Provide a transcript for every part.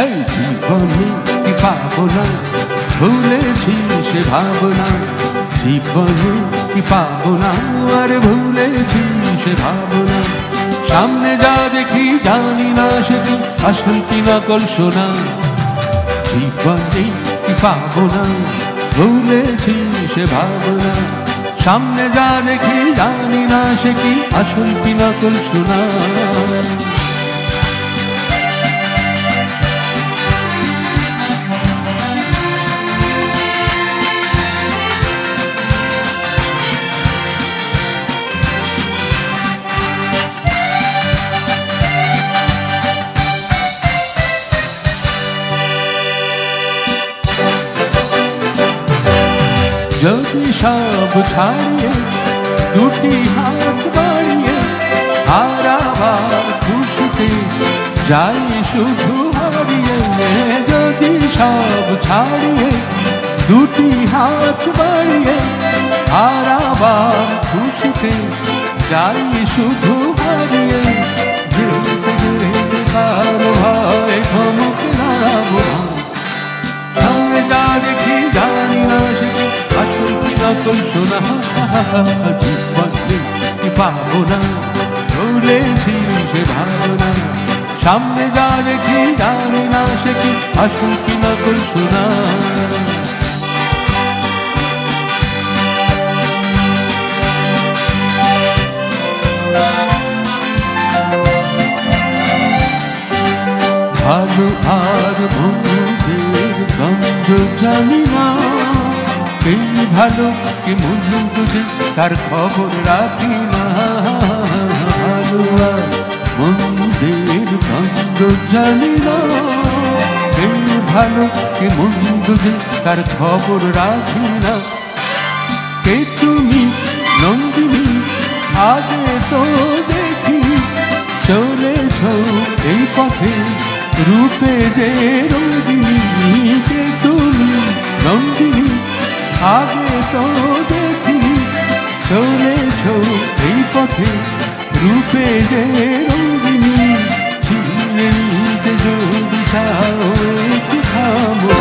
এই জীবনে কি পাবো না, ভুলেছি সে ভাবনা। জীবনে কি পাবো না, আর ভুলেছি সে ভাবনা। সামনে যা দেখি জানি না সে কি আসল কি নকল সোনা। জীবনে কি পাবো না, ভুলেছি সে ভাবনা। সামনে যা দেখি জানি না সে কি আসল কি নকল সোনা। যদি সব ছাড়িয়ে দুটি হাত বাড়িয়ে হারাবার খুশিতে যাই শুধু হারিয়ে। যদি সব ছাড়িয়ে দুটি হাত বাড়িয়ে হারাবার খুশিতে যাই শুধু হারিয়ে। ভালো হয় ক্ষমক নাবো সামনে যা দেখি জানি না সে আসল কি নকল সোনা। জীবনে কি পাবো না, ভুলেছি সে ভাবনা। সামনে যা দেখি জানি না সে কি আসল কি নকল সোনা। ভালো আর বন্ধুদের গন্ধ জানি না, এই ভালো কি মন্দ যে তার খবর রাখি না। ভালো আর বন্ধুদের গন্ধ জানি না, এই ভালো কি মন্দ যে তার খবর রাখি না। কে তুমি নন্দিনী আগে তো দেখি চলেছ এই পথে রূপে যে রোদিনী। কে তুমি নন্দিনী আগে তো দেখি চলেছ এই পথে রূপে যে রোদিনী। চিনে নিতে যদি চাও একটু থামো,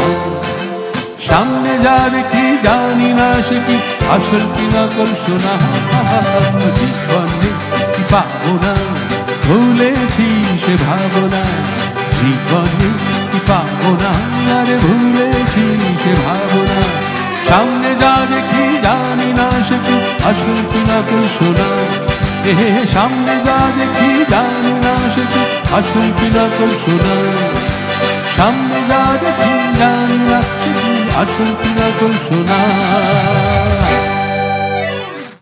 সামনে যা দেখি জানি না সে কি আসল কি নকল সোনা। জীবনে কি পাবো না, ভুলেছি সে ভাবনা। জীবনে কি পাবো না, আর ভুলেছি সে ভাবনা। সামনে যা দেখি জানি না সে কি আসল কি নকল সোনা। সামনে যা দেখি জানি না সে কি আসল কি নকল সোনা। সামনে যা দেখি জানি না সে কি আসল কি নকল সোনা।